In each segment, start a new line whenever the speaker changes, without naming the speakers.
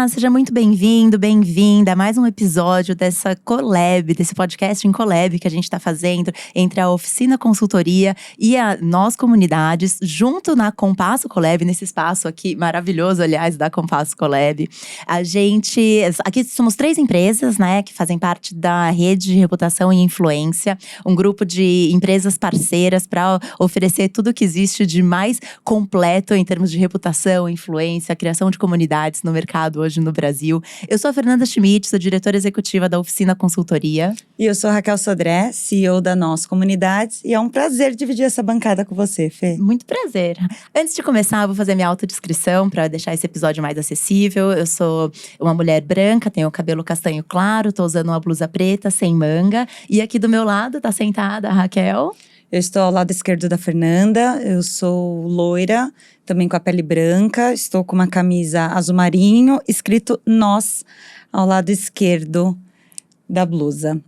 Olá, seja muito bem-vindo, bem-vinda a mais um episódio dessa collab, desse podcast em collab que a gente está fazendo entre a Oficina Consultoria e a Nós Comunidades, junto na Compasso Collab, nesse espaço aqui maravilhoso, aliás, da Compasso Collab. Aqui somos 3 empresas, né, que fazem parte da rede de reputação e influência, um grupo de empresas parceiras para oferecer tudo o que existe de mais completo em termos de reputação, influência, criação de comunidades no mercado hoje no Brasil. Eu sou a Fernanda Schmidt, sou diretora executiva da Oficina Consultoria.
E eu sou a Raquel Sodré, CEO da Nós Comunidades. E é um prazer dividir essa bancada com você, Fê.
Muito prazer. Antes de começar, eu vou fazer minha autodescrição para deixar esse episódio mais acessível. Eu sou uma mulher branca, tenho o cabelo castanho claro, tô usando uma blusa preta, sem manga. E aqui do meu lado tá sentada a Raquel.
Eu estou ao lado esquerdo da Fernanda, eu sou loira, também com a pele branca, estou com uma camisa azul marinho, escrito Nós, ao lado esquerdo da blusa.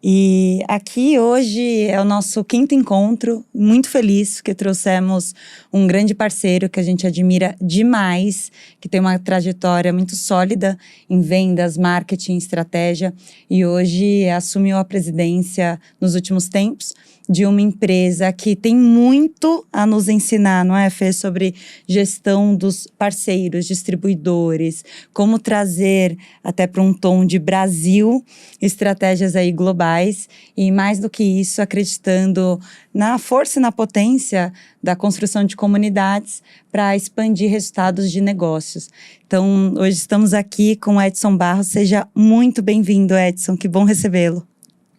E aqui hoje é o nosso 5º encontro, muito feliz porque trouxemos um grande parceiro que a gente admira demais, que tem uma trajetória muito sólida em vendas, marketing, estratégia, e hoje assumiu a presidência nos últimos tempos de uma empresa que tem muito a nos ensinar, não é, Fê? Sobre gestão dos parceiros, distribuidores, como trazer até para um tom de Brasil estratégias aí globais e mais do que isso, acreditando na força e na potência da construção de comunidades para expandir resultados de negócios. Então, hoje estamos aqui com o Edson Barros. Seja muito bem-vindo, Edson. Que bom recebê-lo.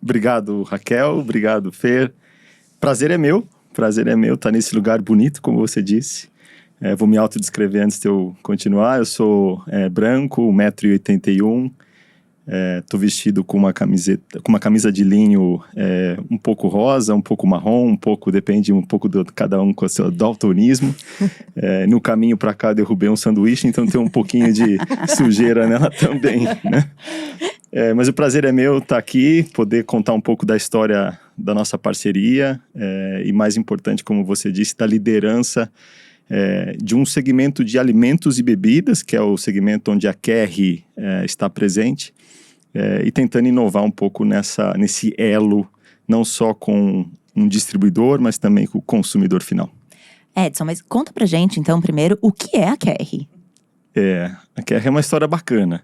Obrigado, Raquel. Obrigado, Fer. Prazer é meu estar nesse lugar bonito, como você disse. Vou me autodescrever antes de eu continuar. Eu sou branco, 1,81 m. Estou vestido com uma camisa de linho um pouco rosa, um pouco marrom, depende um pouco de cada um com o seu daltonismo. No caminho para cá derrubei um sanduíche, então tem um pouquinho de sujeira nela também, né? Mas o prazer é meu estar aqui, poder contar um pouco da história da nossa parceria e, mais importante, como você disse, da liderança de um segmento de alimentos e bebidas, que é o segmento onde a Kerry está presente, e tentando inovar um pouco nesse elo, não só com um distribuidor, mas também com o consumidor final.
Edson, mas conta pra gente, então, primeiro, o que é a Kerry?
A Kerry é uma história bacana.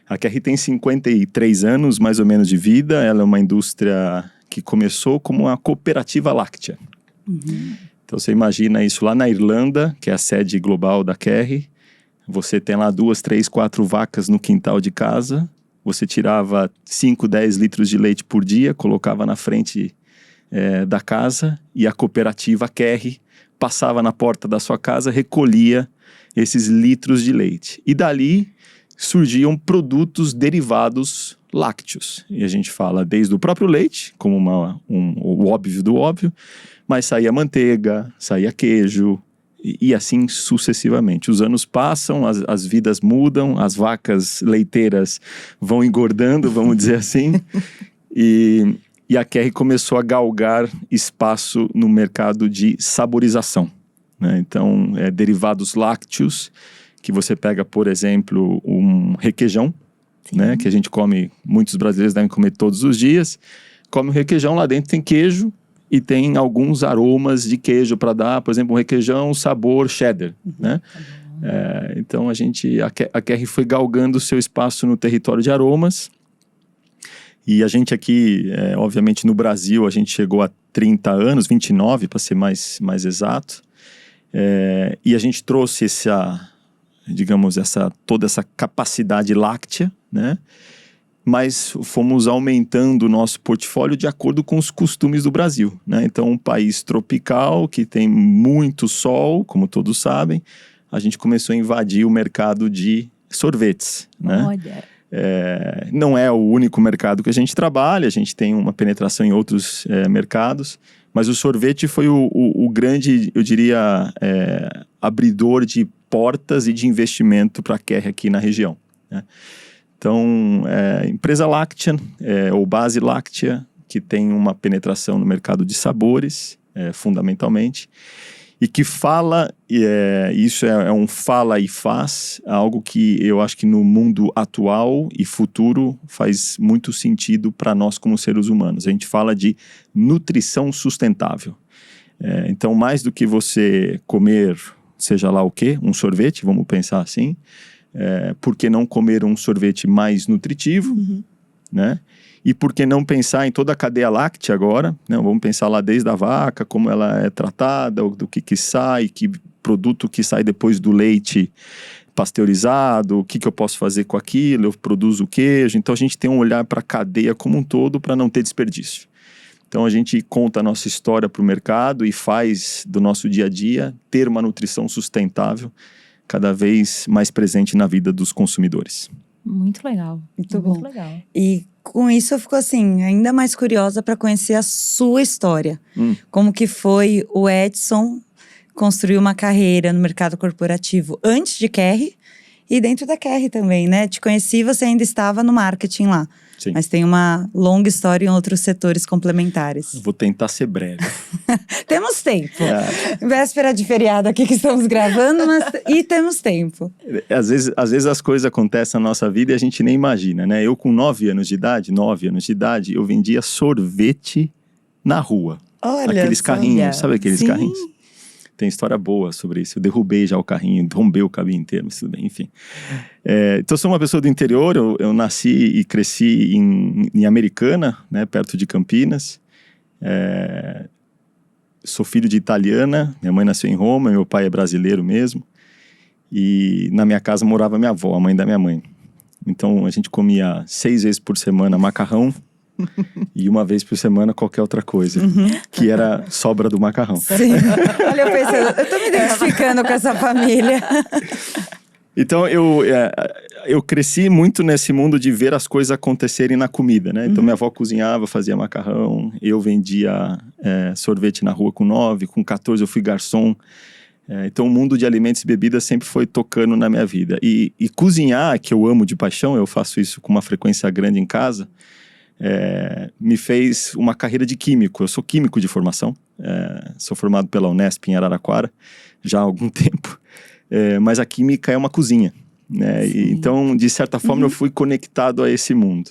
A Kerry tem 53 anos, mais ou menos, de vida. Ela é uma indústria que começou como uma cooperativa láctea. Uhum. Então, você imagina isso lá na Irlanda, que é a sede global da Kerry. Você tem lá 2, 3, 4 vacas no quintal de casa. Você tirava 5, 10 litros de leite por dia, colocava na frente da casa. E a cooperativa Kerry passava na porta da sua casa, recolhia esses litros de leite. E dali surgiam produtos derivados lácteos. E a gente fala desde o próprio leite, como o óbvio do óbvio, mas saía manteiga, saía queijo, e assim sucessivamente. Os anos passam, as vidas mudam, as vacas leiteiras vão engordando, vamos dizer assim, e a Kerry começou a galgar espaço no mercado de saborização, né? Então, derivados lácteos, que você pega, por exemplo, um requeijão, né, que a gente come, muitos brasileiros devem comer todos os dias. Come o requeijão, lá dentro tem queijo e tem alguns aromas de queijo para dar, por exemplo, um requeijão sabor cheddar, né? Então a Kerry foi galgando o seu espaço no território de aromas. E a gente aqui, obviamente no Brasil, a gente chegou a 30 anos, 29 para ser mais exato. E a gente trouxe toda essa capacidade láctea, né? Mas fomos aumentando o nosso portfólio de acordo com os costumes do Brasil, né? Então, um país tropical que tem muito sol, como todos sabem, a gente começou a invadir o mercado de sorvetes, né?
Olha.
Não é o único mercado que a gente trabalha, a gente tem uma penetração em outros mercados, mas o sorvete foi o grande, eu diria, abridor de portas e de investimento para a Kerry aqui na região, né? Então, empresa láctea, ou base láctea, que tem uma penetração no mercado de sabores, fundamentalmente, e que fala, isso é um fala e faz, algo que eu acho que no mundo atual e futuro faz muito sentido para nós como seres humanos. A gente fala de nutrição sustentável. Então, mais do que você comer, seja lá o quê, um sorvete, vamos pensar assim, por que não comer um sorvete mais nutritivo, né? E por que não pensar em toda a cadeia láctea agora, né? Vamos pensar lá desde a vaca, como ela é tratada, do que sai, que produto que sai depois do leite pasteurizado, o que eu posso fazer com aquilo, eu produzo queijo. Então a gente tem um olhar para a cadeia como um todo para não ter desperdício. Então a gente conta a nossa história para o mercado e faz do nosso dia a dia ter uma nutrição sustentável cada vez mais presente na vida dos consumidores.
Muito legal.
Muito bom.
Legal.
E com isso eu fico assim, ainda mais curiosa para conhecer a sua história. Como que foi o Edson construir uma carreira no mercado corporativo antes de Kerry e dentro da Kerry também, né? Te conheci, você ainda estava no marketing lá.
Sim.
Mas tem uma longa história em outros setores complementares.
Vou tentar ser breve.
Temos tempo. Véspera de feriado aqui que estamos gravando, e temos tempo.
Às vezes as coisas acontecem na nossa vida e a gente nem imagina, né? Eu com 9 anos de idade, eu vendia sorvete na rua.
Olha,
aqueles carrinhos, sabe aqueles
Sim.
carrinhos? Tem história boa sobre isso. Eu derrubei já o carrinho, rompei o cabinho inteiro, mas tudo bem, enfim. Então, eu sou uma pessoa do interior, eu nasci e cresci em Americana, né, perto de Campinas. Sou filho de italiana, minha mãe nasceu em Roma, meu pai é brasileiro mesmo. E na minha casa morava minha avó, a mãe da minha mãe. Então, a gente comia 6 vezes por semana macarrão. E uma vez por semana qualquer outra coisa, que era sobra do macarrão.
Sim. Olha, eu pensando, eu tô me identificando com essa família.
Então eu cresci muito nesse mundo de ver as coisas acontecerem na comida, né? Então minha avó cozinhava, fazia macarrão, eu vendia sorvete na rua com 9, com 14 eu fui garçom. Então o mundo de alimentos e bebidas sempre foi tocando na minha vida. E cozinhar, que eu amo de paixão, eu faço isso com uma frequência grande em casa, me fez uma carreira de químico. Eu sou químico de formação, sou formado pela Unesp em Araraquara já há algum tempo, mas a química é uma cozinha, né? Então, de certa forma, eu fui conectado a esse mundo.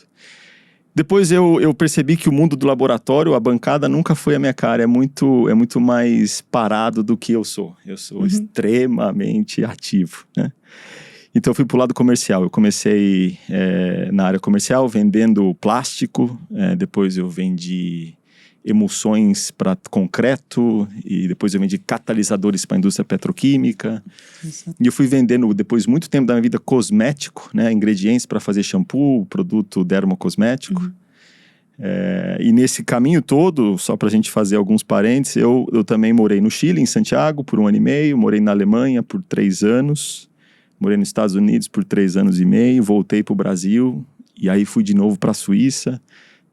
Depois eu percebi que o mundo do laboratório, a bancada nunca foi a minha cara, é muito mais parado do que eu sou. Eu sou extremamente ativo, né? Então eu fui pro lado comercial. Eu comecei na área comercial vendendo plástico, depois eu vendi emulsões para concreto e depois eu vendi catalisadores para a indústria petroquímica. Isso. E eu fui vendendo, depois muito tempo da minha vida, cosmético, né, ingredientes para fazer shampoo, produto dermocosmético. E nesse caminho todo, só para a gente fazer alguns parênteses, eu também morei no Chile, em Santiago, por 1 ano e meio, morei na Alemanha por 3 anos, morei nos Estados Unidos por 3 anos e meio, voltei para o Brasil e aí fui de novo para a Suíça.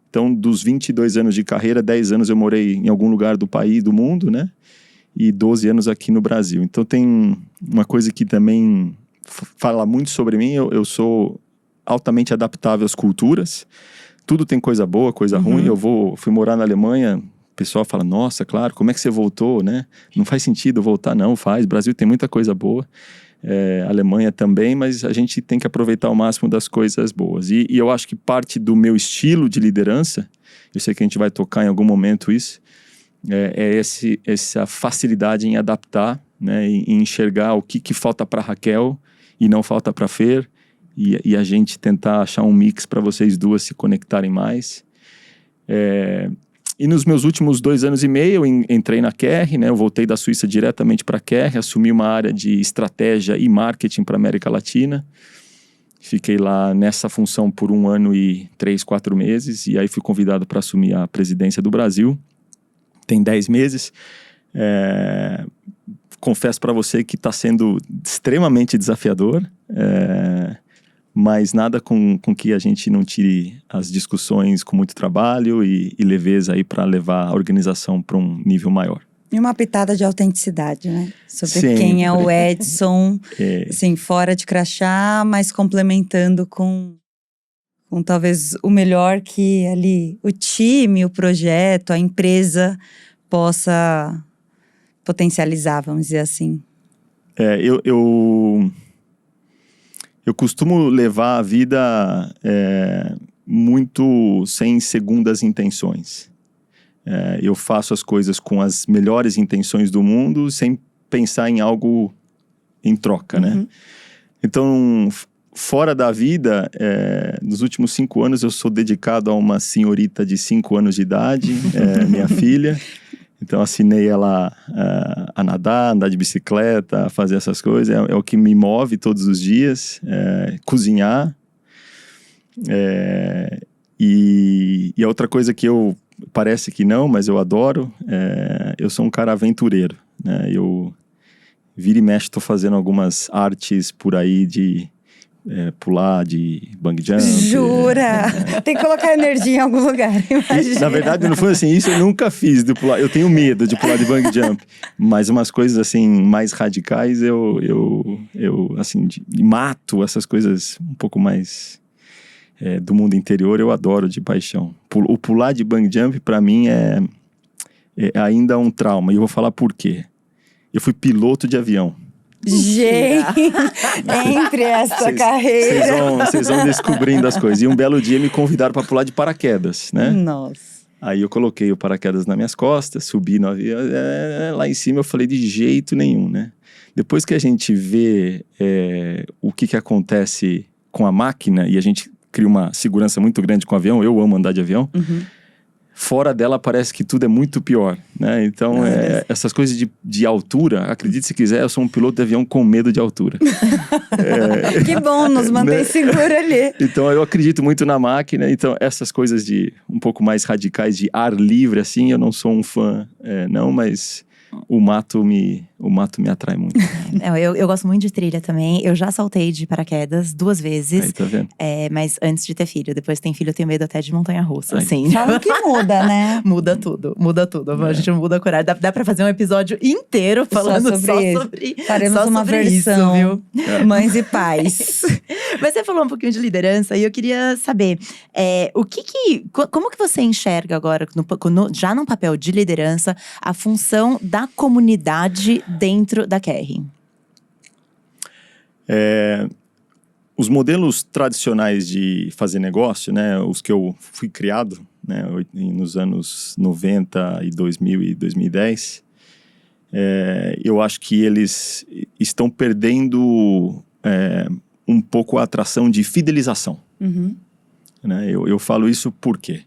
Então, dos 22 anos de carreira, 10 anos eu morei em algum lugar do país, do mundo, né? E 12 anos aqui no Brasil. Então, tem uma coisa que também fala muito sobre mim. Eu sou altamente adaptável às culturas. Tudo tem coisa boa, coisa ruim. Fui morar na Alemanha, o pessoal fala, nossa, claro, como é que você voltou, né? Não faz sentido voltar, não, faz. O Brasil tem muita coisa boa. Alemanha também, mas a gente tem que aproveitar o máximo das coisas boas. E eu acho que parte do meu estilo de liderança, eu sei que a gente vai tocar em algum momento isso, essa facilidade em adaptar, né, em enxergar o que falta para Raquel e não falta para Fer, e a gente tentar achar um mix para vocês duas se conectarem mais. E nos meus últimos 2 anos e meio, eu entrei na Kerry, né? Eu voltei da Suíça diretamente para a Kerry, assumi uma área de estratégia e marketing para a América Latina. Fiquei lá nessa função por 1 ano e 3, 4 meses, e aí fui convidado para assumir a presidência do Brasil. Tem 10 meses. Confesso para você que está sendo extremamente desafiador, mas nada com que a gente não tire as discussões com muito trabalho e leveza aí para levar a organização para um nível maior.
E uma pitada de autenticidade, né? Sobre
Sempre.
Quem é o Edson, assim, fora de crachá, mas complementando com talvez o melhor que ali o time, o projeto, a empresa possa potencializar, vamos dizer assim?
Eu costumo levar a vida muito sem segundas intenções. Eu faço as coisas com as melhores intenções do mundo, sem pensar em algo em troca, né? Então, fora da vida, nos últimos 5 anos eu sou dedicado a uma senhorita de 5 anos de idade, minha filha. Então, assinei ela a nadar, andar de bicicleta, a fazer essas coisas. É o que me move todos os dias. Cozinhar. E a outra coisa que parece que não, mas eu adoro, eu sou um cara aventureiro, né? Eu vira e mexe, estou fazendo algumas artes por aí de pular de bungee jump.
Jura? Tem que colocar energia em algum lugar, imagina.
Na verdade, não foi assim, isso eu nunca fiz de pular. Eu tenho medo de pular de bungee jump, mas umas coisas assim mais radicais eu assim, de mato, essas coisas um pouco mais do mundo interior, eu adoro de paixão. O pular de bungee jump para mim é ainda um trauma, e eu vou falar por quê. Eu fui piloto de avião.
Gente, entre essa carreira.
Vocês vão descobrindo as coisas. E um belo dia me convidaram para pular de paraquedas, né?
Nossa.
Aí eu coloquei o paraquedas nas minhas costas, subi no avião, lá em cima eu falei de jeito nenhum, né? Depois que a gente vê o que acontece com a máquina, e a gente cria uma segurança muito grande com o avião, eu amo andar de avião, fora dela parece que tudo é muito pior, né? Então, essas coisas de altura, acredite se quiser, eu sou um piloto de avião com medo de altura.
Que bom, nos mantém
né?
seguro ali.
Então, eu acredito muito na máquina. Então, essas coisas de um pouco mais radicais, de ar livre, assim, eu não sou um fã, não, mas o mato me atrai muito.
Eu gosto muito de trilha também. Eu já saltei de paraquedas 2 vezes.
Aí, tá vendo?
Mas antes de ter filho. Depois que tem filho, eu tenho medo até de montanha-russa,
Ai.
assim.
Falam que muda, né?
Muda tudo. A gente muda a coragem. Dá pra fazer um episódio inteiro falando só sobre
Faremos
só
uma
sobre
versão,
isso, viu?
Mães e pais.
Mas você falou um pouquinho de liderança e eu queria saber como que você enxerga agora, já num papel de liderança, a função da comunidade dentro da Kering?
Os modelos tradicionais de fazer negócio, né, os que eu fui criado, né, nos anos 90 e 2000 e 2010, eu acho que eles estão perdendo um pouco a atração de fidelização. Né? Eu falo isso porque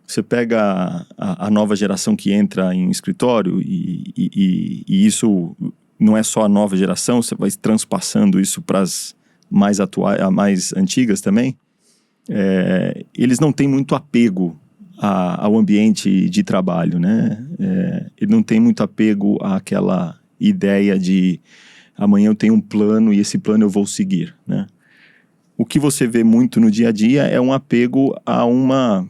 você pega a nova geração que entra em escritório e isso não é só a nova geração, você vai transpassando isso para as mais atuais, mais antigas também. Eles não têm muito apego ao ambiente de trabalho, né? Ele não tem muito apego àquela ideia de amanhã eu tenho um plano e esse plano eu vou seguir, né? O que você vê muito no dia a dia é um apego a uma,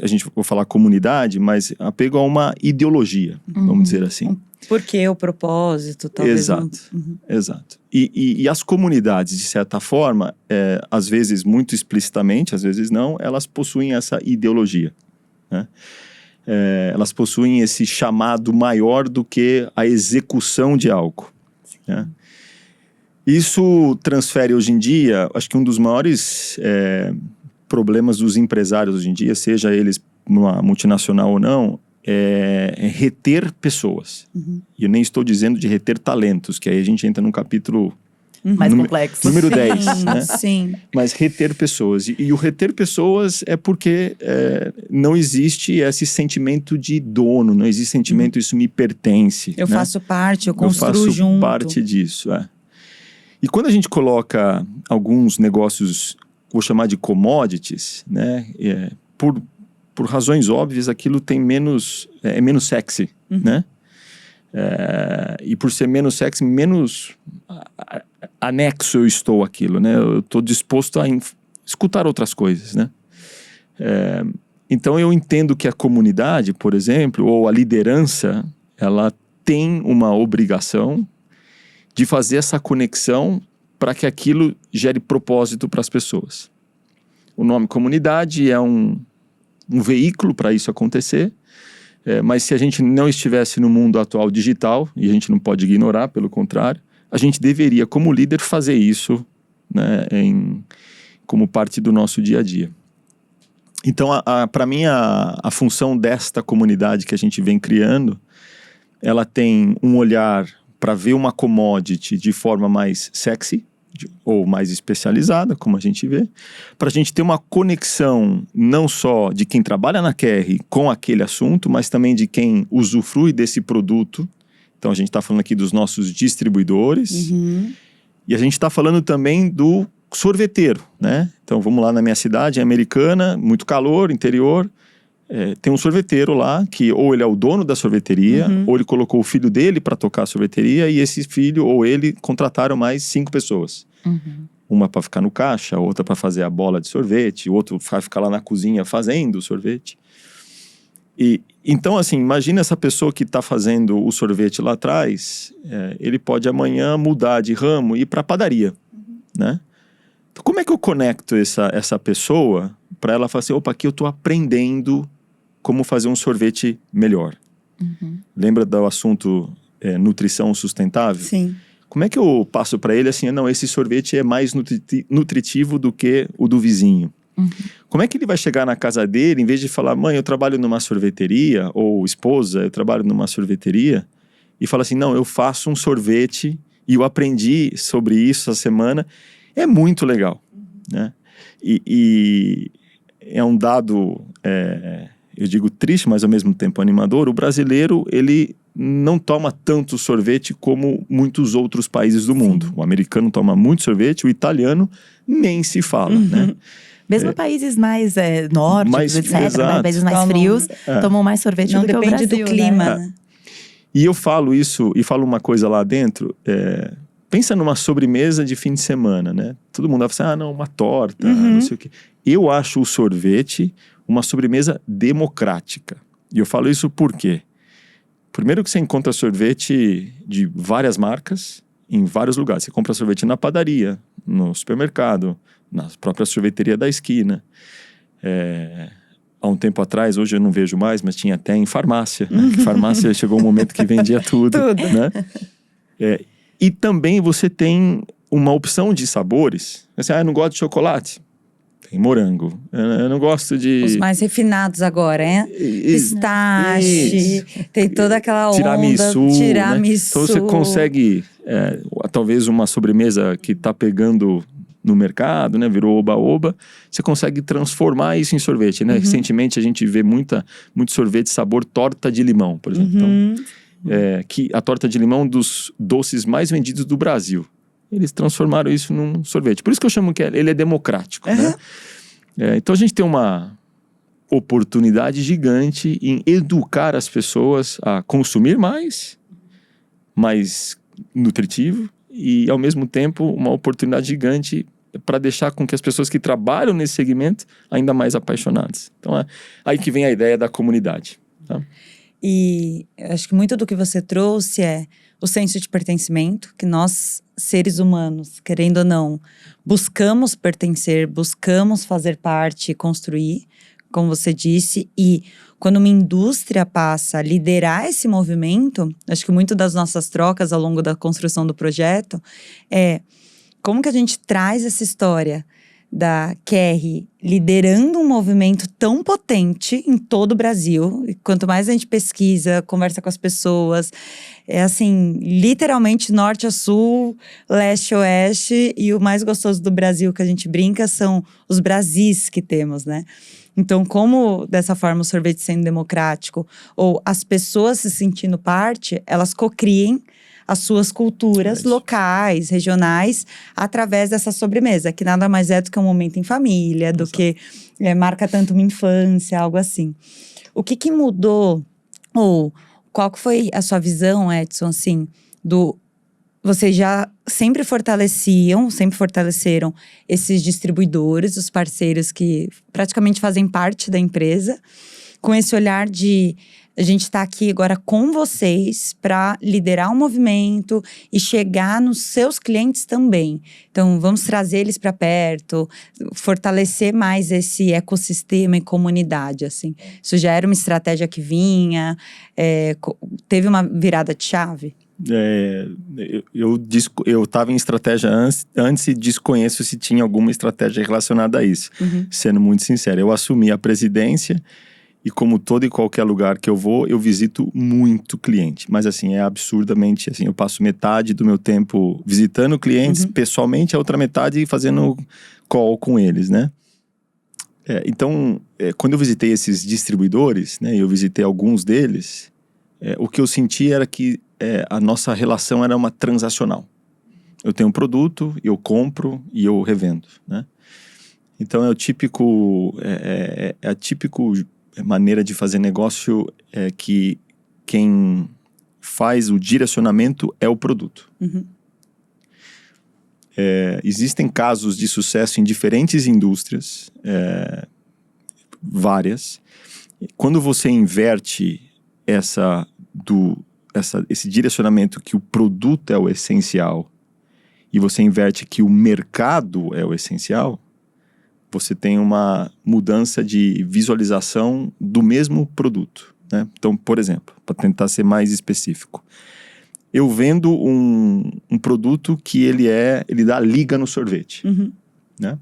a gente vai falar comunidade, mas apego a uma ideologia, vamos dizer assim.
Por que o propósito, talvez.
Exato, exato. E as comunidades, de certa forma, às vezes muito explicitamente, às vezes não, elas possuem essa ideologia, né? Elas possuem esse chamado maior do que a execução de algo, né? Isso transfere hoje em dia, acho que um dos maiores problemas dos empresários hoje em dia, seja eles uma multinacional ou não, é reter pessoas. E eu nem estou dizendo de reter talentos, que aí a gente entra num capítulo
mais complexo.
Número 10, né?
Sim.
Mas reter pessoas. E o reter pessoas é porque não existe esse sentimento de dono, não existe sentimento, isso me pertence.
Eu
né?
faço parte, eu construo junto.
Eu faço parte disso, E quando a gente coloca alguns negócios, vou chamar de commodities, né? Por razões óbvias, aquilo tem menos sexy, né? E por ser menos sexy, menos anexo eu estou àquilo, né? Eu estou disposto a escutar outras coisas, né? Então eu entendo que a comunidade, por exemplo, ou a liderança, ela tem uma obrigação de fazer essa conexão para que aquilo gere propósito para as pessoas. O nome comunidade é um veículo para isso acontecer, Mas se a gente não estivesse no mundo atual digital, e a gente não pode ignorar, pelo contrário, a gente deveria, como líder, fazer isso, né, como parte do nosso dia a dia. Então, para mim, a função desta comunidade que a gente vem criando, ela tem um olhar para ver uma commodity de forma mais sexy, ou mais especializada, como a gente vê, para a gente ter uma conexão não só de quem trabalha na QR com aquele assunto, mas também de quem usufrui desse produto. Então a gente está falando aqui dos nossos distribuidores, e a gente está falando também do sorveteiro, né? Então vamos lá, na minha cidade, é Americana, muito calor, interior, tem um sorveteiro lá, que ou ele é o dono da sorveteria, ou ele colocou o filho dele para tocar a sorveteria, e esse filho ou ele contrataram mais 5 pessoas. Uma para ficar no caixa, outra para fazer a bola de sorvete, outro vai ficar lá na cozinha fazendo o sorvete. Então, assim, imagina essa pessoa que está fazendo o sorvete lá atrás, ele pode amanhã mudar de ramo e ir para a padaria, né? Então, como é que eu conecto essa pessoa para ela falar assim, opa, aqui eu estou aprendendo como fazer um sorvete melhor. Lembra do assunto nutrição sustentável?
Sim.
Como é que eu passo para ele assim, não, esse sorvete é mais nutritivo do que o do vizinho? Como é que ele vai chegar na casa dele, em vez de falar, mãe, eu trabalho numa sorveteria, ou esposa, eu trabalho numa sorveteria, e fala assim, não, eu faço um sorvete e eu aprendi sobre isso essa semana, é muito legal, né? E é um dado, eu digo triste, mas ao mesmo tempo animador, o brasileiro, ele não toma tanto sorvete como muitos outros países do mundo. O americano toma muito sorvete, o italiano nem se fala, né?
Mesmo países mais nórdicos, etc., né? Países mais frios, tomam mais sorvete do que o Brasil.
Não depende do clima, né?
E eu falo isso, e falo uma coisa lá dentro, pensa numa sobremesa de fim de semana, né? Todo mundo vai falar, não, uma torta, não sei o quê. Eu acho o sorvete uma sobremesa democrática. E eu falo isso por quê? Primeiro que você encontra sorvete de várias marcas em vários lugares. Você compra sorvete na padaria, no supermercado, na própria sorveteria da esquina. Há um tempo atrás, hoje eu não vejo mais, mas tinha até em farmácia. Né? Farmácia chegou um momento que vendia tudo. Né? E também você tem uma opção de sabores. Você, eu não gosto de chocolate. Tem morango. Eu não gosto de...
Os mais refinados agora, hein? Pistache. Tem toda aquela onda.
Tiramisu. Né? Então você consegue, talvez uma sobremesa que está pegando no mercado, né? Virou oba-oba. Você consegue transformar isso em sorvete, né? Recentemente a gente vê muito sorvete sabor torta de limão, por exemplo. Então, que a torta de limão dos doces mais vendidos do Brasil. Eles transformaram isso num sorvete. Por isso que eu chamo que ele é democrático, né? Então a gente tem uma oportunidade gigante em educar as pessoas a consumir mais nutritivo e, ao mesmo tempo, uma oportunidade gigante para deixar com que as pessoas que trabalham nesse segmento ainda mais apaixonadas. Então é aí que vem a ideia da comunidade. Tá?
E eu acho que muito do que você trouxe é o senso de pertencimento, que nós, seres humanos, querendo ou não, buscamos pertencer, buscamos fazer parte, construir, como você disse, e quando uma indústria passa a liderar esse movimento, acho que muito das nossas trocas ao longo da construção do projeto é como que a gente traz essa história da QR liderando um movimento tão potente em todo o Brasil. E quanto mais a gente pesquisa, conversa com as pessoas, é assim, literalmente norte a sul, leste a oeste, e o mais gostoso do Brasil que a gente brinca são os Brasis que temos, né? Então, como dessa forma o sorvete sendo democrático, ou as pessoas se sentindo parte, elas cocriem as suas culturas locais, regionais, através dessa sobremesa, que nada mais é do que um momento em família, do que marca tanto uma infância, algo assim. O que mudou, ou qual que foi a sua visão, Edson, assim, vocês já sempre fortaleceram esses distribuidores, os parceiros que praticamente fazem parte da empresa, com esse olhar de A gente está aqui agora com vocês para liderar o movimento e chegar nos seus clientes também. Então, vamos trazer eles para perto, fortalecer mais esse ecossistema e comunidade, assim. Isso já era uma estratégia que vinha, teve uma virada de chave?
Eu estava em estratégia antes e desconheço se tinha alguma estratégia relacionada a isso. Sendo muito sincero, eu assumi a presidência e como todo e qualquer lugar que eu vou, eu visito muito cliente. Mas assim, é absurdamente, assim, eu passo metade do meu tempo visitando clientes pessoalmente, a outra metade fazendo call com eles, né? Então, quando eu visitei esses distribuidores, né, eu visitei alguns deles, o que eu senti era que a nossa relação era uma transacional. Eu tenho um produto, eu compro e eu revendo, né? Então, é a típico maneira de fazer negócio que quem faz o direcionamento é o produto. Existem casos de sucesso em diferentes indústrias, várias. Quando você inverte esse direcionamento que o produto é o essencial e você inverte que o mercado é o essencial, você tem uma mudança de visualização do mesmo produto, né? Então, por exemplo, para tentar ser mais específico, eu vendo um produto que ele dá liga no sorvete, né?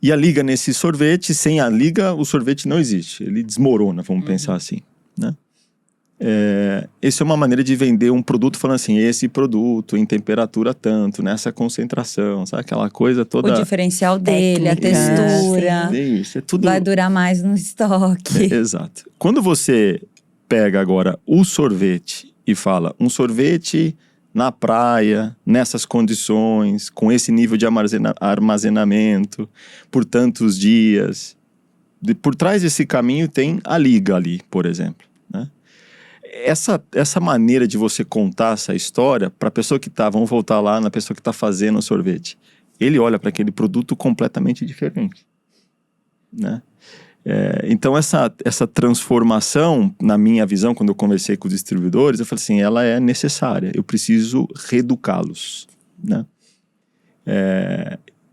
E a liga nesse sorvete, sem a liga, o sorvete não existe. Ele desmorona, vamos pensar assim, né? Essa é uma maneira de vender um produto falando assim, esse produto em temperatura tanto, nessa concentração, sabe? Aquela coisa toda...
O diferencial dele, a
técnica,
textura.
Isso, é tudo...
Vai durar mais no estoque.
Exato. Quando você pega agora o sorvete e fala, um sorvete na praia, nessas condições, com esse nível de armazenamento, por tantos dias, por trás desse caminho tem a liga ali, por exemplo, né? Essa maneira de você contar essa história para a pessoa que vamos voltar lá na pessoa que está fazendo o sorvete, ele olha para aquele produto completamente diferente, né? Então essa transformação, na minha visão, quando eu conversei com os distribuidores, eu falei assim, ela é necessária, eu preciso reeducá-los, né?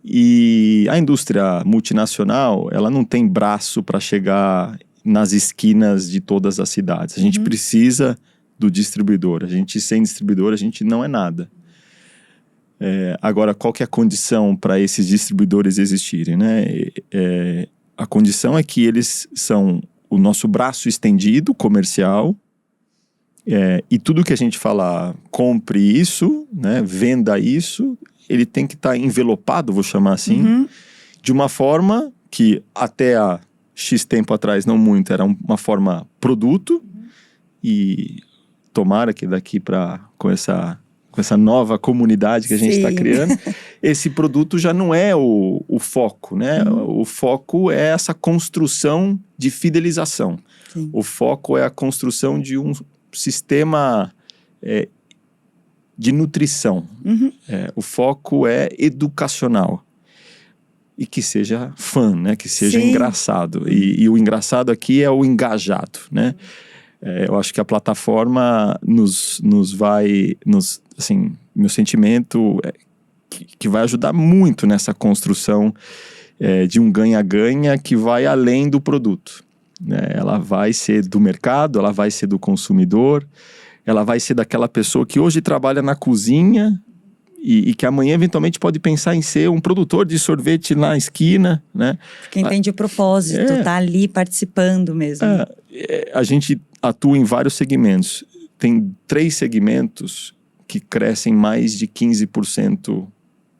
E a indústria multinacional, ela não tem braço para chegar nas esquinas de todas as cidades. A gente precisa do distribuidor. A gente, sem distribuidor, a gente não é nada. Agora, qual que é a condição para esses distribuidores existirem, né? A condição é que eles são o nosso braço estendido, comercial, e tudo que a gente falar, compre isso, né, venda isso, ele tem que estar envelopado, vou chamar assim, de uma forma que até há X tempo atrás, não muito, era uma forma produto, e tomara que daqui com essa nova comunidade que a gente está criando, esse produto já não é o foco, né? O foco é essa construção de fidelização.
Sim.
O foco é a construção de um sistema de nutrição. O foco é educacional. E que seja fã, né? Que seja engraçado. E o engraçado aqui é o engajado, né? Eu acho que a plataforma assim, meu sentimento é que vai ajudar muito nessa construção de um ganha-ganha que vai além do produto, né? Ela vai ser do mercado, ela vai ser do consumidor, ela vai ser daquela pessoa que hoje trabalha na cozinha e que amanhã eventualmente pode pensar em ser um produtor de sorvete na esquina, né?
Porque entende o propósito, tá ali participando mesmo.
A gente atua em vários segmentos. Tem 3 segmentos que crescem mais de 15%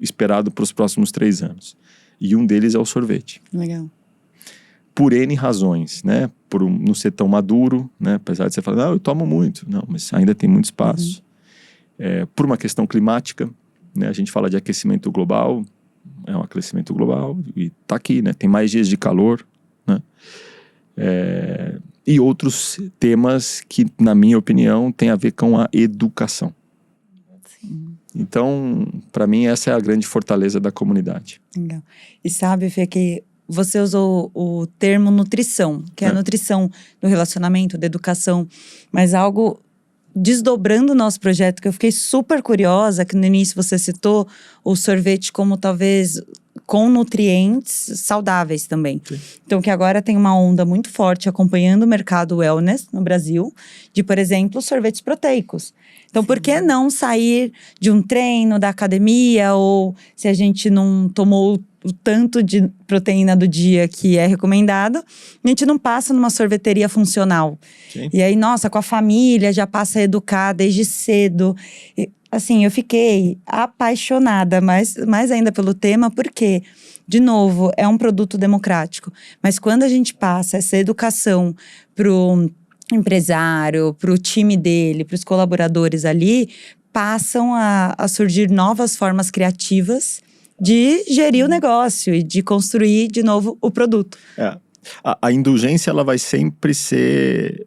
esperado para os próximos 3 anos. E um deles é o sorvete.
Legal.
Por N razões, né? Por não ser tão maduro, né? Apesar de você falar, eu tomo muito. Não, mas ainda tem muito espaço. Por uma questão climática, né? A gente fala de aquecimento global, é um aquecimento global e tá aqui, né? Tem mais dias de calor, né? E outros temas que, na minha opinião, tem a ver com a educação.
Sim.
Então, para mim, essa é a grande fortaleza da comunidade.
Legal. E sabe, Fê, que você usou o termo nutrição, que é a nutrição do relacionamento, da educação, mas algo desdobrando o nosso projeto, que eu fiquei super curiosa, que no início você citou o sorvete como talvez com nutrientes saudáveis também.
Sim.
Então, que agora tem uma onda muito forte acompanhando o mercado wellness no Brasil, de, por exemplo, sorvetes proteicos. Então, por que não sair de um treino da academia, ou se a gente não tomou o tanto de proteína do dia que é recomendado, a gente não passa numa sorveteria funcional.
Sim.
E aí, nossa, com a família, já passa a educar desde cedo. E, assim, eu fiquei apaixonada, mais ainda pelo tema, porque, de novo, é um produto democrático. Mas quando a gente passa essa educação pro empresário, pro time dele, pros colaboradores ali, passam a surgir novas formas criativas de gerir o negócio e de construir, de novo, o produto.
A indulgência, ela vai sempre ser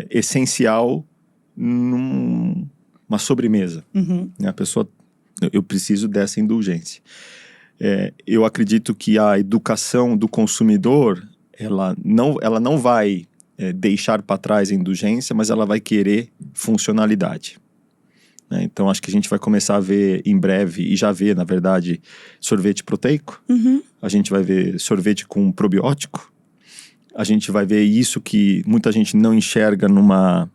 essencial numa sobremesa.
Uhum.
A pessoa, eu preciso dessa indulgência. Eu acredito que a educação do consumidor, ela não vai deixar para trás a indulgência, mas ela vai querer funcionalidade. Então, acho que a gente vai começar a ver em breve, e já vê, na verdade, sorvete proteico.
Uhum.
A gente vai ver sorvete com probiótico. A gente vai ver isso que muita gente não enxerga numa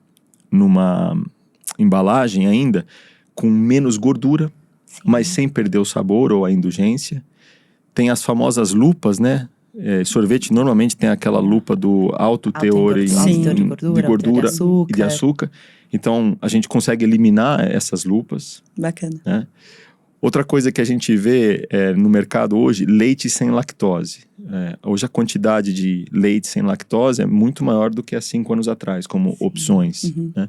embalagem ainda, com menos gordura, mas sem perder o sabor ou a indulgência. Tem as famosas lupas, né? Sorvete normalmente tem aquela lupa do alto teor de gordura e de açúcar. Então, a gente consegue eliminar essas lupas.
Bacana.
Né? Outra coisa que a gente vê no mercado hoje, leite sem lactose. Hoje a quantidade de leite sem lactose é muito maior do que há 5 anos atrás, como opções.
Uhum.
Né?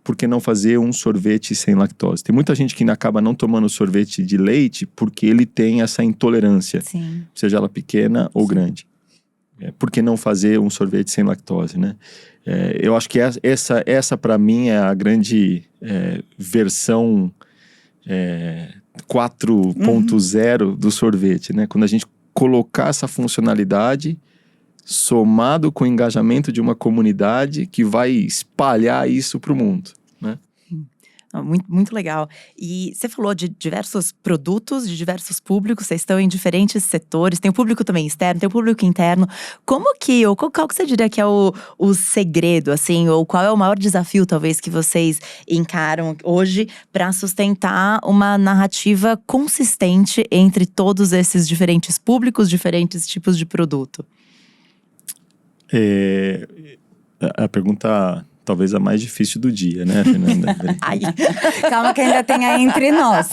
Por que não fazer um sorvete sem lactose? Tem muita gente que acaba não tomando sorvete de leite porque ele tem essa intolerância,
Sim.
seja ela pequena ou grande. Por que não fazer um sorvete sem lactose, né? Eu acho que essa para mim é a grande versão 4.0 do sorvete, né? Quando a gente colocar essa funcionalidade somado com o engajamento de uma comunidade que vai espalhar isso para o mundo, né?
Muito, muito legal. E você falou de diversos produtos, de diversos públicos, vocês estão em diferentes setores, tem o público também externo, tem o público interno. Qual que você diria que é o segredo, assim, ou qual é o maior desafio, talvez, que vocês encaram hoje para sustentar uma narrativa consistente entre todos esses diferentes públicos, diferentes tipos de produto?
A pergunta talvez a mais difícil do dia, né, Fernanda?
Ai, calma que ainda tem aí entre nós.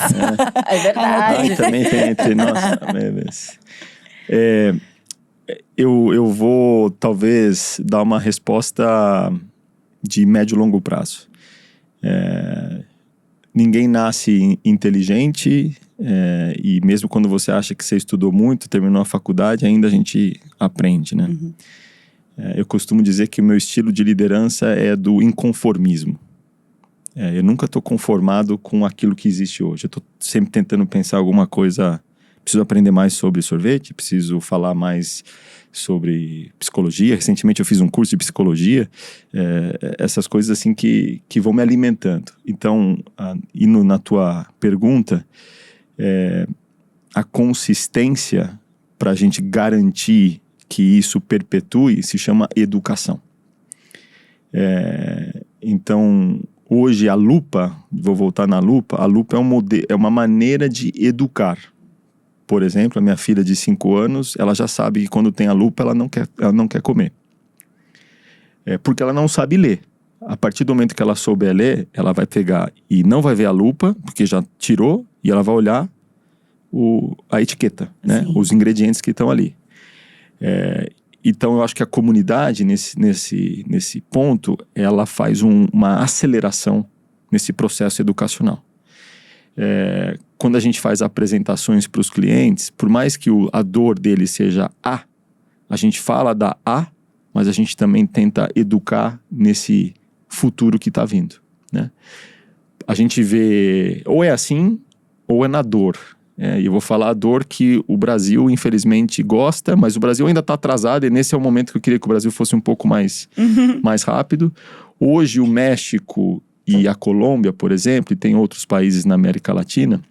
É verdade.
Também tem entre nós. Eu vou talvez dar uma resposta de médio e longo prazo. Ninguém nasce inteligente, e mesmo quando você acha que você estudou muito, terminou a faculdade, ainda a gente aprende, né?
Uhum.
Eu costumo dizer que o meu estilo de liderança é do inconformismo. Eu nunca estou conformado com aquilo que existe hoje. Eu estou sempre tentando pensar alguma coisa. Preciso aprender mais sobre sorvete, preciso falar mais sobre psicologia. Recentemente eu fiz um curso de psicologia. Essas coisas assim que vão me alimentando. Então, indo na tua pergunta, a consistência para a gente garantir que isso perpetue se chama educação. Então, hoje a lupa, vou voltar na lupa, a lupa é uma maneira de educar. Por exemplo, a minha filha de 5 anos, ela já sabe que quando tem a lupa, ela não quer comer. Porque ela não sabe ler. A partir do momento que ela souber ler, ela vai pegar e não vai ver a lupa, porque já tirou, e ela vai olhar a etiqueta, né? Os ingredientes que estão ali. Então eu acho que a comunidade nesse ponto, ela faz uma aceleração nesse processo educacional. Quando a gente faz apresentações para os clientes, por mais que a dor dele seja a gente fala da mas a gente também tenta educar nesse futuro que está vindo, né? A gente vê ou é assim ou é na dor. E eu vou falar a dor que o Brasil, infelizmente, gosta, mas o Brasil ainda está atrasado, e nesse é o momento que eu queria que o Brasil fosse um pouco mais rápido. Hoje, o México e a Colômbia, por exemplo, e tem outros países na América Latina,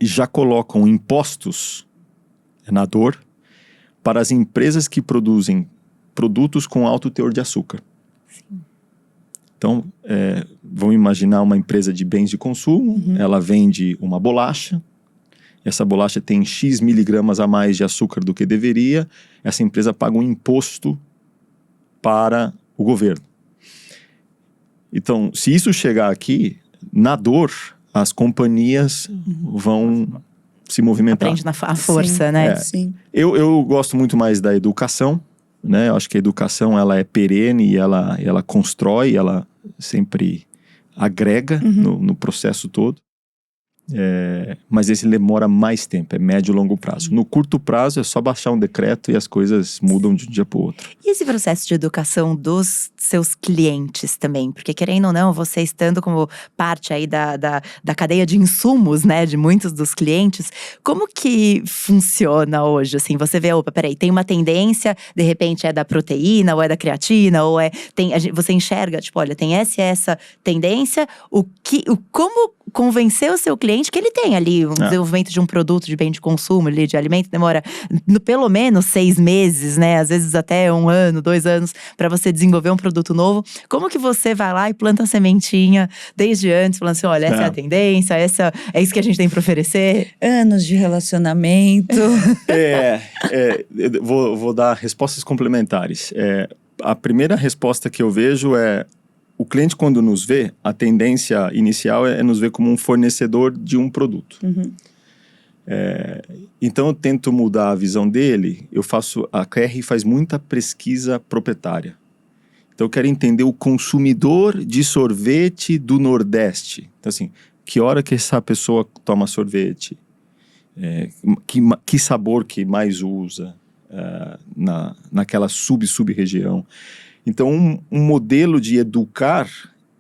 já colocam impostos na dor para as empresas que produzem produtos com alto teor de açúcar. Sim. Então, vamos imaginar uma empresa de bens de consumo, ela vende uma bolacha, essa bolacha tem X miligramas a mais de açúcar do que deveria, essa empresa paga um imposto para o governo. Então, se isso chegar aqui, na dor, as companhias vão se movimentar.
Aprende na força, né?
Sim.
Eu gosto muito mais da educação, né? Eu acho que a educação ela é perene e ela constrói, ela sempre agrega no processo todo. Mas esse demora mais tempo, é médio e longo prazo. No curto prazo é só baixar um decreto e as coisas mudam de um dia para o outro.
E esse processo de educação dos seus clientes também? Porque querendo ou não, você estando como parte aí da cadeia de insumos, né, de muitos dos clientes, como que funciona hoje? Assim, você vê, opa, peraí, tem uma tendência, de repente é da proteína, ou é da creatina, ou você enxerga, tipo, olha, tem essa tendência, como convencer o seu cliente que ele tem ali um desenvolvimento de um produto de bem de consumo, ali, de alimento, demora pelo menos 6 meses, né? Às vezes até 1 ano, 2 anos, para você desenvolver um produto novo. Como que você vai lá e planta a sementinha desde antes, falando assim, olha, essa é a tendência, é isso que a gente tem para oferecer?
Anos de relacionamento.
Vou dar respostas complementares. A primeira resposta que eu vejo é: o cliente, quando nos vê, a tendência inicial é nos ver como um fornecedor de um produto. Então, eu tento mudar a visão dele. A KR faz muita pesquisa proprietária. Então, eu quero entender o consumidor de sorvete do Nordeste. Então, assim, que hora que essa pessoa toma sorvete? Que sabor que mais usa naquela sub-região? Então, um modelo de educar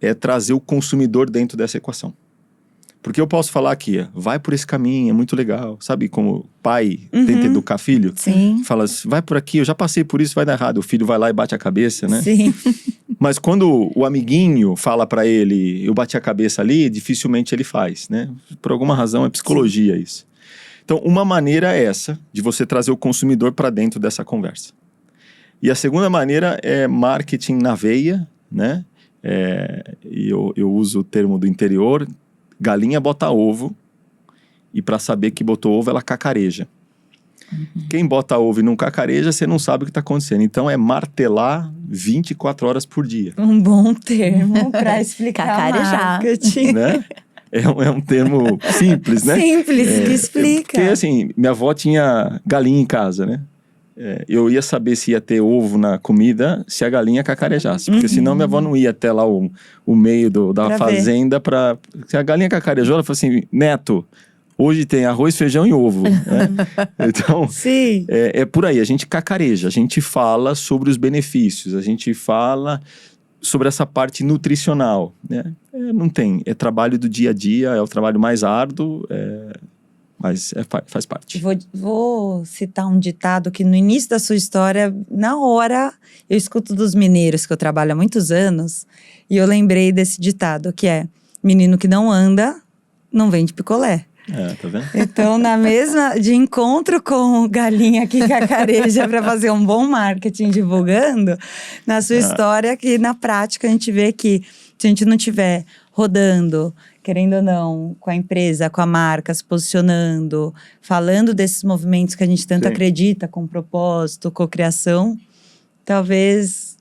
é trazer o consumidor dentro dessa equação. Porque eu posso falar aqui, vai por esse caminho, é muito legal. Sabe como pai tenta educar filho?
Sim.
Fala assim, vai por aqui, eu já passei por isso, vai dar errado. O filho vai lá e bate a cabeça, né?
Sim.
Mas quando o amiguinho fala pra ele, eu bati a cabeça ali, dificilmente ele faz, né? Por alguma razão é psicologia isso. Então, uma maneira é essa, de você trazer o consumidor para dentro dessa conversa. E a segunda maneira é marketing na veia, né? Eu uso o termo do interior, galinha bota ovo, e para saber que botou ovo, ela cacareja. Quem bota ovo e não cacareja, você não sabe o que está acontecendo. Então, é martelar 24 horas por dia.
Um bom termo para explicar
Cacarejar.
marketing.
Né? É um termo simples, né?
Simples, que explica.
Porque, assim, minha avó tinha galinha em casa, né? Eu ia saber se ia ter ovo na comida se a galinha cacarejasse. Porque senão minha avó não ia até lá o meio da
pra
fazenda para... Se a galinha cacarejou, ela falou assim, Neto, hoje tem arroz, feijão e ovo. Né? Então,
Sim.
É por aí. A gente cacareja, a gente fala sobre os benefícios, a gente fala sobre essa parte nutricional. Né? Não tem. É trabalho do dia a dia, é o trabalho mais árduo, mas faz parte.
Vou citar um ditado que no início da sua história, na hora, eu escuto dos mineiros, que eu trabalho há muitos anos, e eu lembrei desse ditado, que é: menino que não anda, não vende picolé.
Tá vendo?
Então, de encontro com galinha que cacareja para fazer um bom marketing divulgando, na sua história, que na prática a gente vê que se a gente não tiver rodando, querendo ou não, com a empresa, com a marca, se posicionando, falando desses movimentos que a gente tanto acredita, com propósito, cocriação, talvez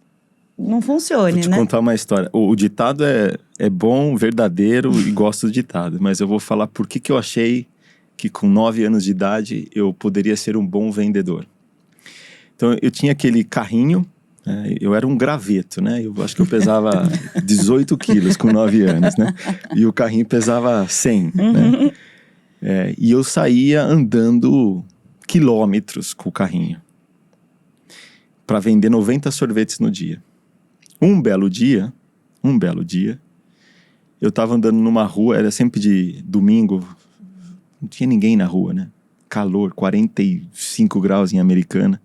não funcione,
Vou te
né?
contar uma história. O ditado é bom, verdadeiro e gosto do ditado, mas eu vou falar por que eu achei que com 9 anos de idade eu poderia ser um bom vendedor. Então, eu tinha aquele carrinho. Eu era um graveto, né? Eu acho que eu pesava 18 quilos com 9 anos, né? E o carrinho pesava 100, né? E eu saía andando quilômetros com o carrinho para vender 90 sorvetes no dia. Um belo dia, eu estava andando numa rua, era sempre de domingo, Não tinha ninguém na rua, né? Calor, 45 graus em Americana.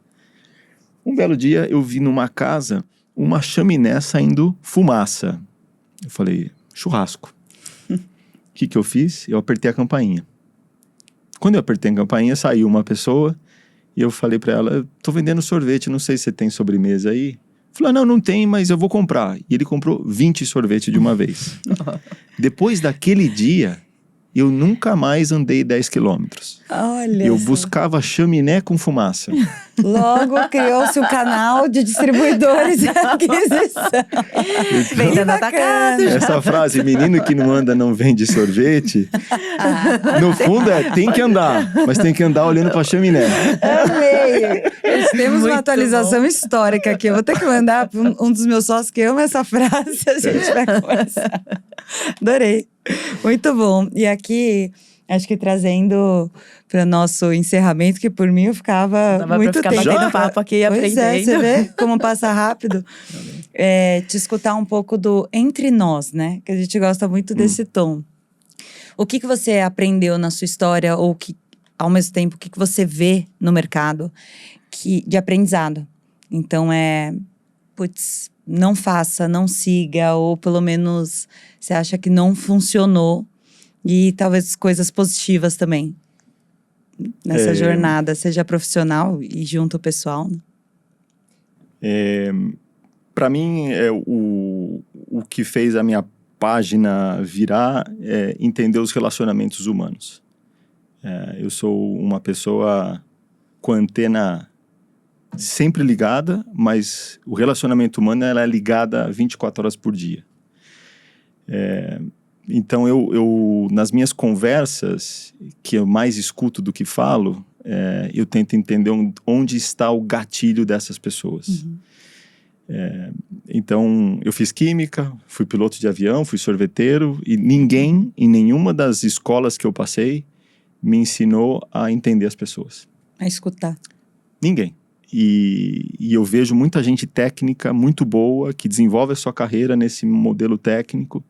Um belo dia eu vi numa casa uma chaminé saindo fumaça. Eu falei, churrasco. O que eu fiz? Eu apertei a campainha. Quando eu apertei a campainha, saiu uma pessoa e eu falei pra ela, tô vendendo sorvete, não sei se você tem sobremesa aí. Falei, não tem, mas eu vou comprar. E ele comprou 20 sorvetes de uma vez. Depois daquele dia, eu nunca mais andei 10 quilômetros.
Olha
Eu
só.
buscava chaminé com fumaça.
Logo criou-se um canal de distribuidores e aquisição.
Venda
Que
no atacado.
bacana.
Essa frase, menino que não anda não vende sorvete, no fundo tem que andar, mas tem que andar olhando pra chaminé.
Amei! Temos
Muito
uma atualização
bom.
histórica aqui. Eu vou ter que mandar para um dos meus sócios que ama essa frase, a gente vai conversar. Adorei. Muito bom. E aqui, acho que trazendo para o nosso encerramento, que por mim eu ficava
Dava
muito
pra ficar
tempo.
batendo papo aqui e
Pois
aprendendo.
é, você vê como passa rápido. Te escutar um pouco do entre nós, né? Que a gente gosta muito desse tom. O que você aprendeu na sua história, ou que, ao mesmo tempo, o que você vê no mercado de aprendizado? Então, putz, não faça, não siga, ou pelo menos você acha que não funcionou, e talvez coisas positivas também nessa jornada, seja profissional e junto ao pessoal, né?
Para mim, o que fez a minha página virar é entender os relacionamentos humanos. Eu sou uma pessoa com a antena sempre ligada, mas o relacionamento humano ela é ligada 24 horas por dia. Então, eu nas minhas conversas, que eu mais escuto do que falo, eu tento entender onde está o gatilho dessas pessoas. Então, eu fiz química, fui piloto de avião, fui sorveteiro, e ninguém, em nenhuma das escolas que eu passei, me ensinou a entender as pessoas.
A escutar.
Ninguém. E eu vejo muita gente técnica muito boa, que desenvolve a sua carreira nesse modelo técnico,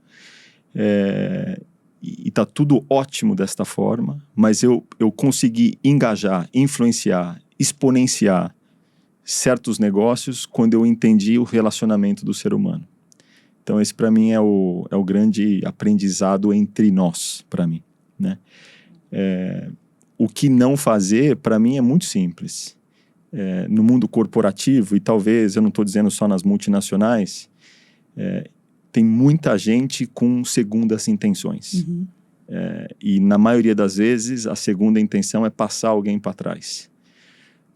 e tá tudo ótimo desta forma, mas eu consegui engajar, influenciar, exponenciar certos negócios quando eu entendi o relacionamento do ser humano. Então esse para mim é o grande aprendizado entre nós, para mim, né? O que não fazer, para mim, é muito simples. No mundo corporativo, e talvez, eu não estou dizendo só nas multinacionais, tem muita gente com segundas intenções. E na maioria das vezes, a segunda intenção é passar alguém para trás.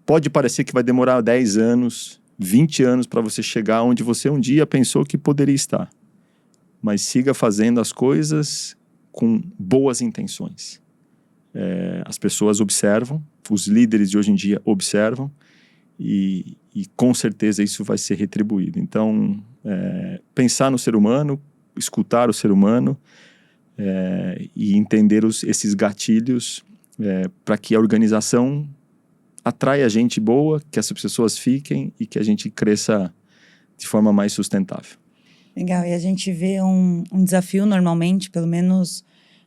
Pode parecer que vai demorar 10 anos, 20 anos para você chegar onde você um dia pensou que poderia estar. Mas siga fazendo as coisas com boas intenções. As pessoas observam, os líderes de hoje em dia observam, e com certeza isso vai ser retribuído. Então, pensar no ser humano, escutar o ser humano, e entender esses gatilhos para que a organização atraia gente boa, que essas pessoas fiquem e que a gente cresça de forma mais sustentável.
Legal, e a gente vê um desafio normalmente, pelo menos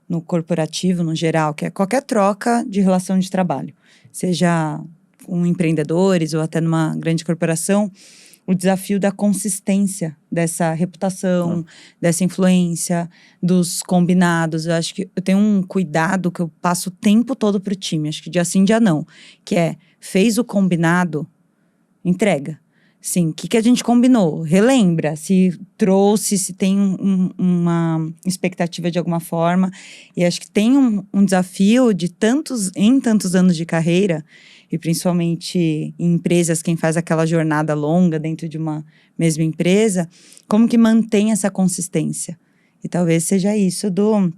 no corporativo, no geral, que é qualquer troca de relação de trabalho, seja com empreendedores ou até numa grande corporação, o desafio da consistência dessa reputação, dessa influência, dos combinados. Eu acho que eu tenho um cuidado que eu passo o tempo todo pro time, acho que dia sim, dia não, que fez o combinado, entrega. Sim, o que a gente combinou? Relembra, se trouxe, se tem uma expectativa de alguma forma. E acho que tem um desafio em tantos anos de carreira, e principalmente em empresas, quem faz aquela jornada longa dentro de uma mesma empresa, como que mantém essa consistência? E talvez seja isso do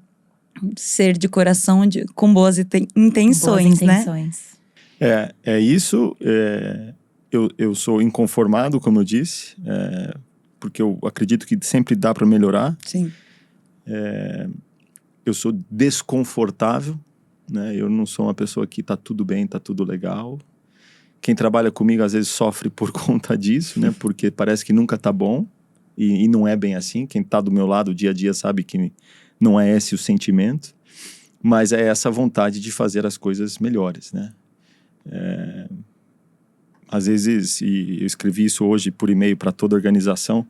ser de coração com boas intenções, né?
É isso. Eu sou inconformado, como eu disse, porque eu acredito que sempre dá para melhorar.
Sim.
Eu sou desconfortável, né? Eu não sou uma pessoa que tá tudo bem, tá tudo legal. Quem trabalha comigo às vezes sofre por conta disso, né? Porque parece que nunca tá bom, e não é bem assim. Quem tá do meu lado dia a dia sabe que não é esse o sentimento. Mas é essa vontade de fazer as coisas melhores, né? Às vezes, e eu escrevi isso hoje por e-mail para toda a organização,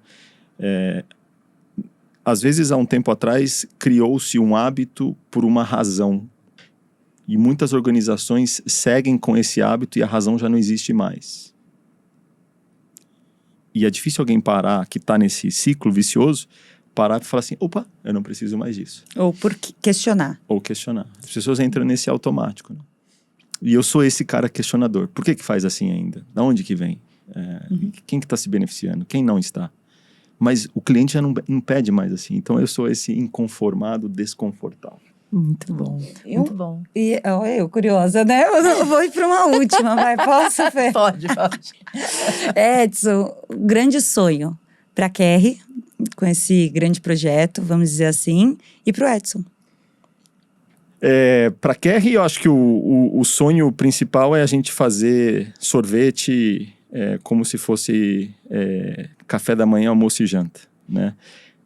às vezes, há um tempo atrás, criou-se um hábito por uma razão. E muitas organizações seguem com esse hábito e a razão já não existe mais. E é difícil alguém parar, que está nesse ciclo vicioso, parar e falar assim, opa, eu não preciso mais disso.
Ou por questionar.
Ou questionar. As pessoas entram nesse automático, né? E eu sou esse cara questionador. Por que faz assim ainda? Da onde que vem? Quem que está se beneficiando? Quem não está? Mas o cliente já não pede mais assim. Então eu sou esse inconformado, desconfortável.
Muito bom, muito bom.
E eu curiosa, né? Eu vou ir para uma última, vai. Posso, Fê?
Pode.
Edson, grande sonho para a Kerry, com esse grande projeto, vamos dizer assim, e para o Edson.
Para a Kerry, eu acho que o sonho principal é a gente fazer sorvete como se fosse café da manhã, almoço e janta, né?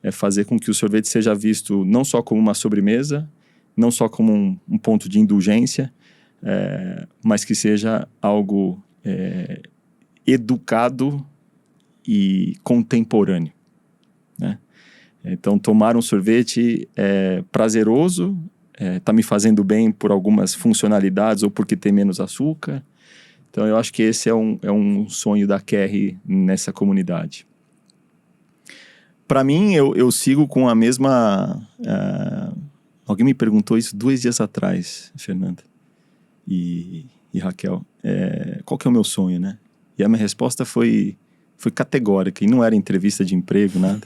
É fazer com que o sorvete seja visto não só como uma sobremesa, não só como um ponto de indulgência, mas que seja algo educado e contemporâneo, né? Então, tomar um sorvete é prazeroso, tá me fazendo bem por algumas funcionalidades ou porque tem menos açúcar. Então, eu acho que esse é um sonho da Kerry nessa comunidade. Para mim, eu sigo com a mesma... alguém me perguntou isso 2 dias atrás, Fernanda e Raquel. Qual que é o meu sonho, né? E a minha resposta foi categórica, e não era entrevista de emprego, nada.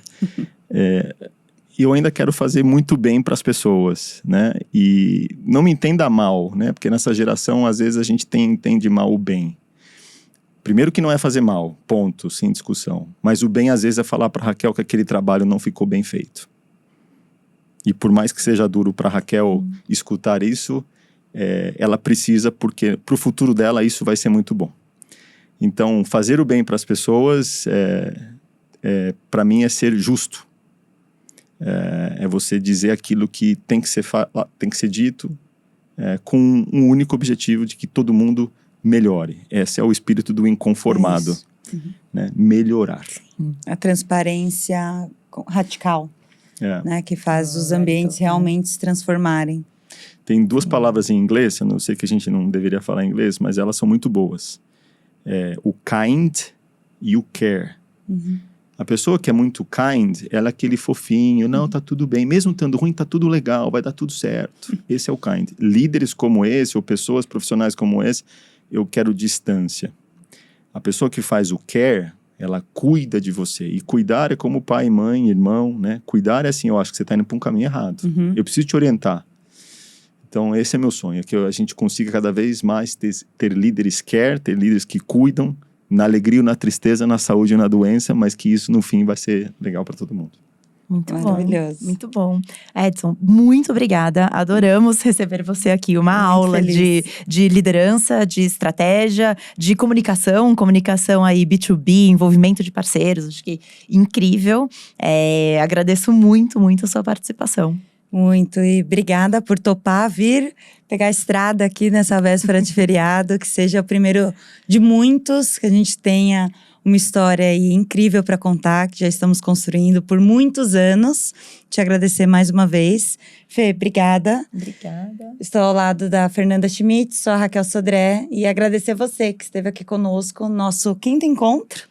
E eu ainda quero fazer muito bem para as pessoas, né? E não me entenda mal, né? Porque nessa geração, às vezes, a gente entende mal o bem. Primeiro que não é fazer mal, ponto, sem discussão. Mas o bem, às vezes, é falar para Raquel que aquele trabalho não ficou bem feito. E por mais que seja duro para Raquel escutar isso, ela precisa, porque para o futuro dela isso vai ser muito bom. Então, fazer o bem para as pessoas, para mim, é ser justo. É você dizer aquilo que tem que ser dito, com um único objetivo de que todo mundo melhore. Esse é o espírito do inconformado, né? Melhorar.
A transparência radical, né? Que faz os ambientes realmente se transformarem.
Tem 2 palavras em inglês, eu não sei que a gente não deveria falar em inglês, mas elas são muito boas. O kind e o care. A pessoa que é muito kind, ela é aquele fofinho, não, tá tudo bem, mesmo estando ruim, tá tudo legal, vai dar tudo certo. Esse é o kind. Líderes como esse, ou pessoas profissionais como esse, eu quero distância. A pessoa que faz o care, ela cuida de você. E cuidar é como pai, mãe, irmão, né? Cuidar é assim, eu acho que você tá indo para um caminho errado. Eu preciso te orientar. Então, esse é meu sonho, é que a gente consiga cada vez mais ter líderes care, ter líderes que cuidam, na alegria ou na tristeza, na saúde ou na doença, mas que isso, no fim, vai ser legal para todo mundo.
Muito
maravilhoso.
Bom, muito bom. Edson, muito obrigada. Adoramos receber você aqui. Uma aula de liderança, de estratégia, de comunicação aí B2B, envolvimento de parceiros. Acho que incrível. Agradeço muito a sua participação.
Muito, e obrigada por topar vir pegar a estrada aqui nessa véspera de feriado, que seja o primeiro de muitos, que a gente tenha uma história aí incrível para contar, que já estamos construindo por muitos anos. Te agradecer mais uma vez. Fê, obrigada.
Obrigada.
Estou ao lado da Fernanda Schmidt, sou a Raquel Sodré, e agradecer você que esteve aqui conosco no nosso 5º encontro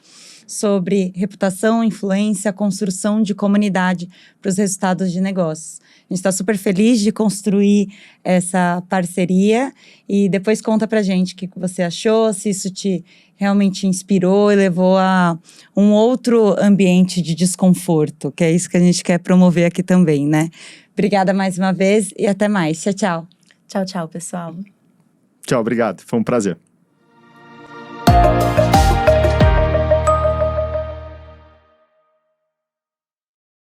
sobre reputação, influência, construção de comunidade para os resultados de negócios. A gente está super feliz de construir essa parceria e depois conta pra gente o que você achou, se isso te realmente inspirou e levou a um outro ambiente de desconforto, que é isso que a gente quer promover aqui também, né? Obrigada mais uma vez e até mais. Tchau, tchau.
Tchau, tchau, pessoal.
Tchau, obrigado. Foi um prazer.